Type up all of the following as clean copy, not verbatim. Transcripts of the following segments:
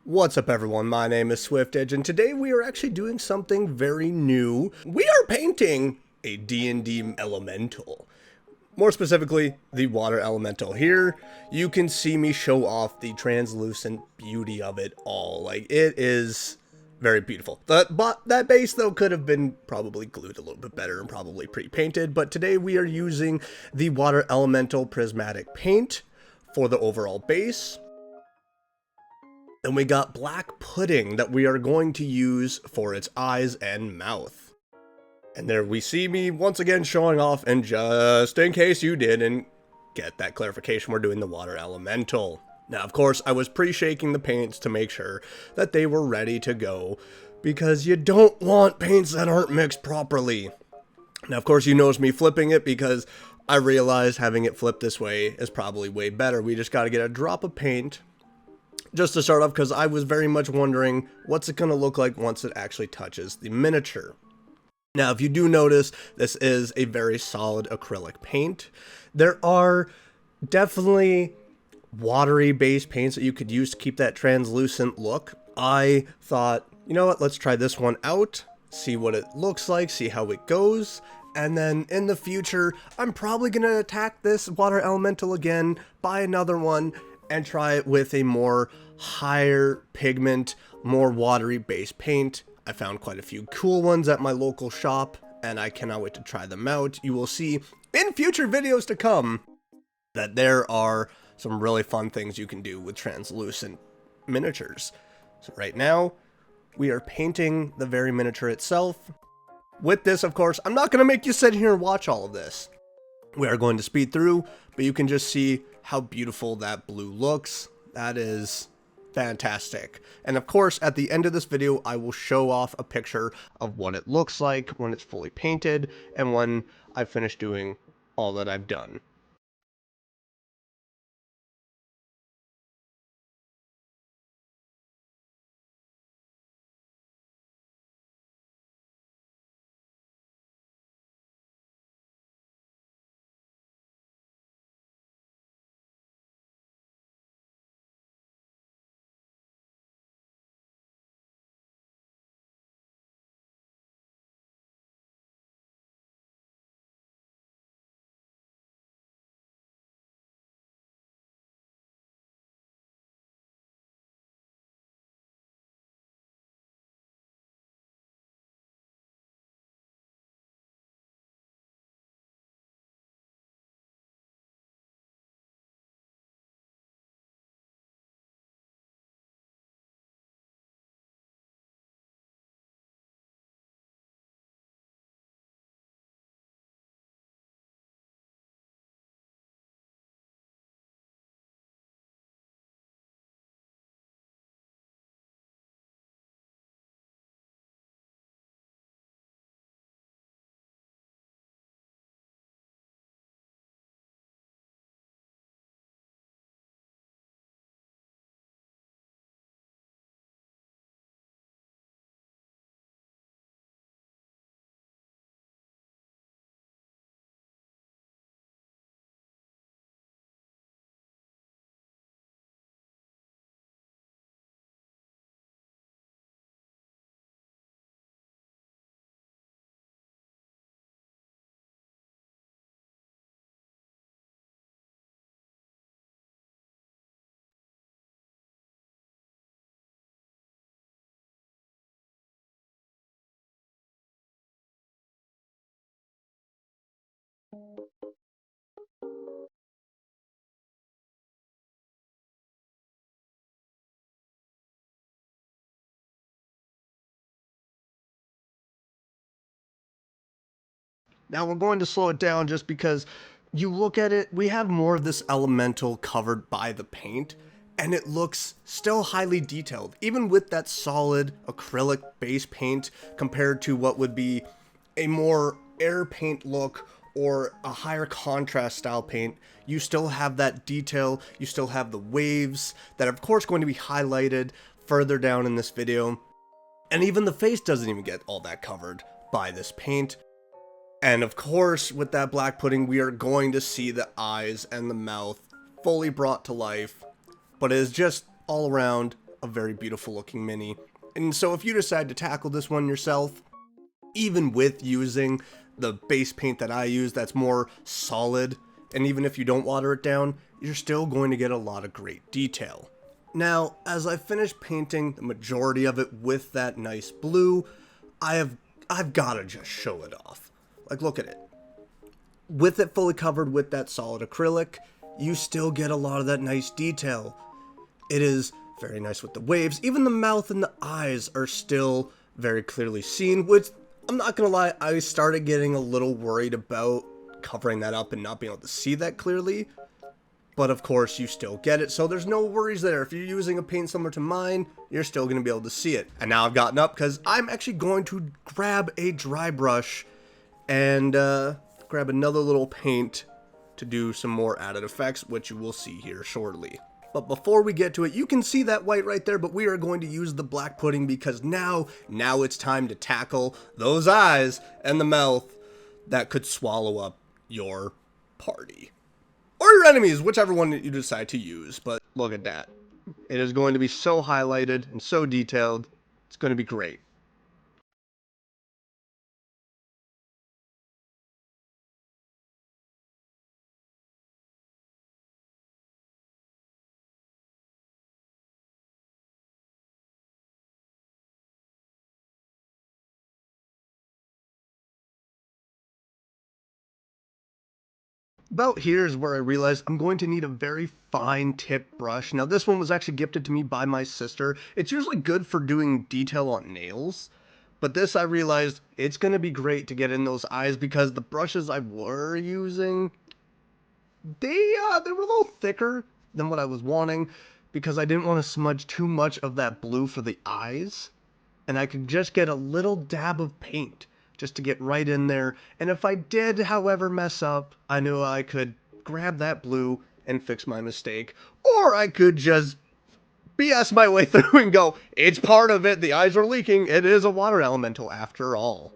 What's up everyone, my name is SwiftEdge and today we are actually doing something very new. We are painting a D&D elemental. More specifically, the water elemental. Here, you can see me show off the translucent beauty of it all. Like, it is very beautiful. That base though could have been probably glued a little bit better and probably pre-painted, but today we are using the water elemental prismatic paint for the overall base. Then we got black pudding that we are going to use for its eyes and mouth. And there we see me once again showing off, and just in case you didn't get that clarification, we're doing the water elemental. Now, of course, I was pre-shaking the paints to make sure that they were ready to go, because you don't want paints that aren't mixed properly. Now, of course, you notice me flipping it because I realized having it flipped this way is probably way better. We just got to get a drop of paint just to start off, because I was very much wondering what's it going to look like once it actually touches the miniature. Now, if you do notice, this is a very solid acrylic paint. There are definitely watery based paints that you could use to keep that translucent look. I thought, you know what, let's try this one out, see what it looks like, see how it goes. And then in the future, I'm probably going to attack this water elemental again, buy another one, and try it with a more higher pigment, more watery base paint. I found quite a few cool ones at my local shop, and I cannot wait to try them out. You will see in future videos to come that there are some really fun things you can do with translucent miniatures. So right now, we are painting the very miniature itself. With this, of course, I'm not going to make you sit here and watch all of this. We are going to speed through, but you can just see how beautiful that blue looks. That is fantastic. And of course, at the end of this video, I will show off a picture of what it looks like when it's fully painted and when I finish doing all that I've done. Now we're going to slow it down just because you look at it, we have more of this elemental covered by the paint, and it looks still highly detailed, even with that solid acrylic base paint compared to what would be a more air paint look or a higher contrast style paint. You still have that detail, you still have the waves that are of course going to be highlighted further down in this video, and even the face doesn't even get all that covered by this paint. And of course, with that black pudding, we are going to see the eyes and the mouth fully brought to life. But it is just all around a very beautiful looking mini. And so if you decide to tackle this one yourself, even with using the base paint that I use that's more solid, and even if you don't water it down, you're still going to get a lot of great detail. Now, as I finish painting the majority of it with that nice blue, I've gotta just show it off. Like, look at it. With it fully covered with that solid acrylic, you still get a lot of that nice detail. It is very nice with the waves. Even the mouth and the eyes are still very clearly seen, which, I'm not gonna lie, I started getting a little worried about covering that up and not being able to see that clearly. But of course, you still get it, so there's no worries there. If you're using a paint similar to mine, you're still going to be able to see it. And now I've gotten up because I'm actually going to grab a dry brush and grab another little paint to do some more added effects, which you will see here shortly. But before we get to it, you can see that white right there, but we are going to use the black pudding because now it's time to tackle those eyes and the mouth that could swallow up your party. Or your enemies, whichever one you decide to use. But look at that. It is going to be so highlighted and so detailed. It's going to be great. About here is where I realized I'm going to need a very fine tip brush. Now this one was actually gifted to me by my sister. It's usually good for doing detail on nails, but this I realized it's going to be great to get in those eyes because the brushes I were using, they were a little thicker than what I was wanting because I didn't want to smudge too much of that blue for the eyes. And I could just get a little dab of paint just to get right in there. And if I did, however, mess up, I knew I could grab that blue and fix my mistake. Or I could just BS my way through and go, it's part of it, the eyes are leaking, it is a water elemental after all.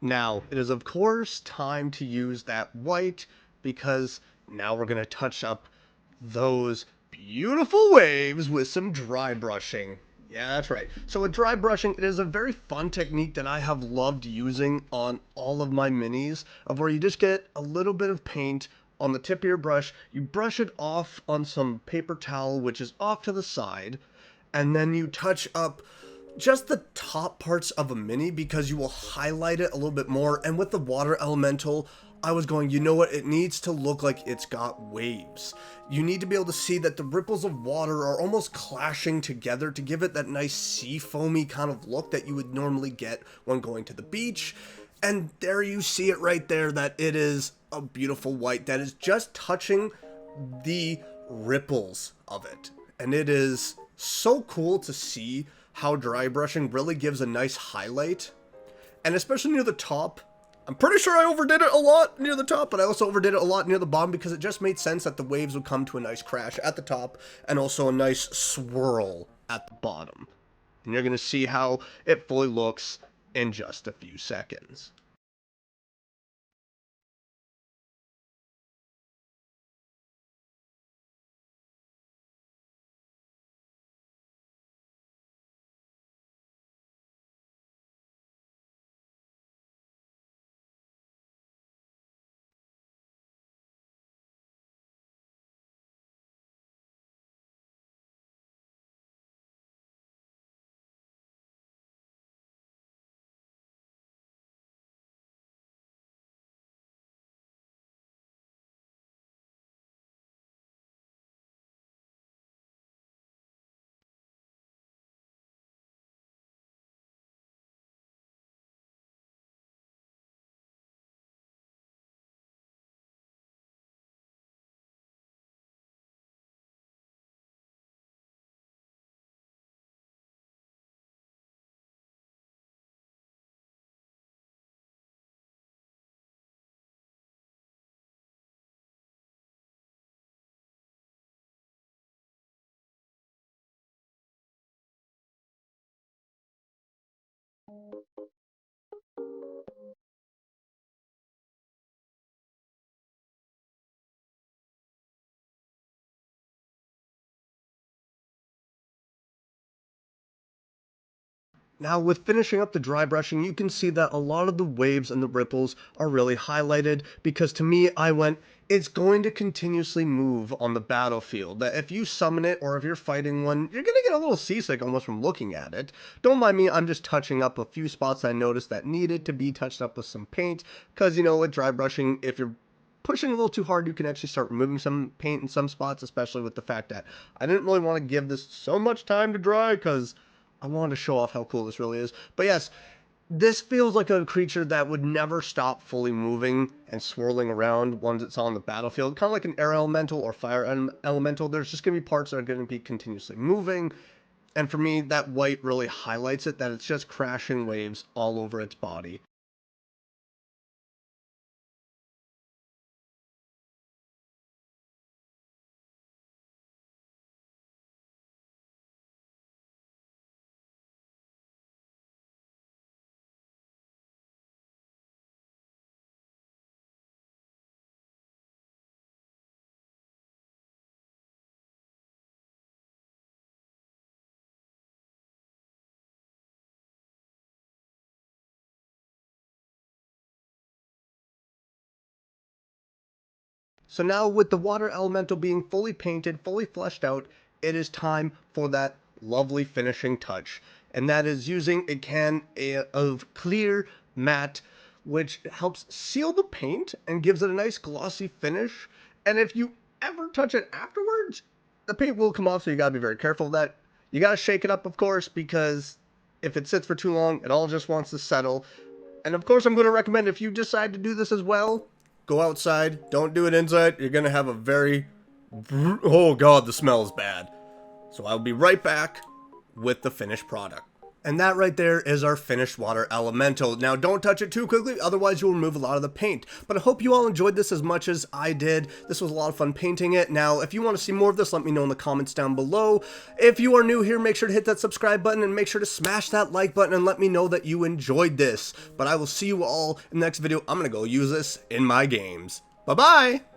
Now, it is of course time to use that white because now we're going to touch up those beautiful waves with some dry brushing. Yeah, that's right. So with dry brushing, it is a very fun technique that I have loved using on all of my minis, of where you just get a little bit of paint on the tip of your brush, you brush it off on some paper towel, which is off to the side, and then you touch up just the top parts of a mini because you will highlight it a little bit more. And with the water elemental, I was going, you know what? It needs to look like it's got waves. You need to be able to see that the ripples of water are almost clashing together to give it that nice sea foamy kind of look that you would normally get when going to the beach. And there you see it right there, that it is a beautiful white that is just touching the ripples of it. And it is so cool to see how dry brushing really gives a nice highlight. And especially near the top, I'm pretty sure I overdid it a lot near the top, but I also overdid it a lot near the bottom because it just made sense that the waves would come to a nice crash at the top and also a nice swirl at the bottom. And you're going to see how it fully looks in just a few seconds. Now, with finishing up the dry brushing, you can see that a lot of the waves and the ripples are really highlighted because to me, I went, it's going to continuously move on the battlefield. That if you summon it or if you're fighting one, you're going to get a little seasick almost from looking at it. Don't mind me, I'm just touching up a few spots I noticed that needed to be touched up with some paint because, you know, with dry brushing, if you're pushing a little too hard, you can actually start removing some paint in some spots, especially with the fact that I didn't really want to give this so much time to dry because I wanted to show off how cool this really is. But yes, this feels like a creature that would never stop fully moving and swirling around once it's on the battlefield. Kind of like an air elemental or fire elemental. There's just going to be parts that are going to be continuously moving. And for me, that white really highlights it, that it's just crashing waves all over its body. So now with the water elemental being fully painted, fully fleshed out, it is time for that lovely finishing touch. And that is using a can of clear matte, which helps seal the paint and gives it a nice glossy finish. And if you ever touch it afterwards, the paint will come off, so you gotta be very careful of that. You gotta shake it up, of course, because if it sits for too long, it all just wants to settle. And of course, I'm going to recommend if you decide to do this as well, go outside. Don't do it inside. You're going to have a very... Oh god, the smell is bad. So I'll be right back with the finished product. And that right there is our finished water elemental. Now don't touch it too quickly, otherwise you'll remove a lot of the paint. But I hope you all enjoyed this as much as I did. This was a lot of fun painting it. Now if you want to see more of this, let me know in the comments down below. If you are new here, make sure to hit that subscribe button and make sure to smash that like button and let me know that you enjoyed this. But I will see you all in the next video. I'm going to go use this in my games. Bye bye!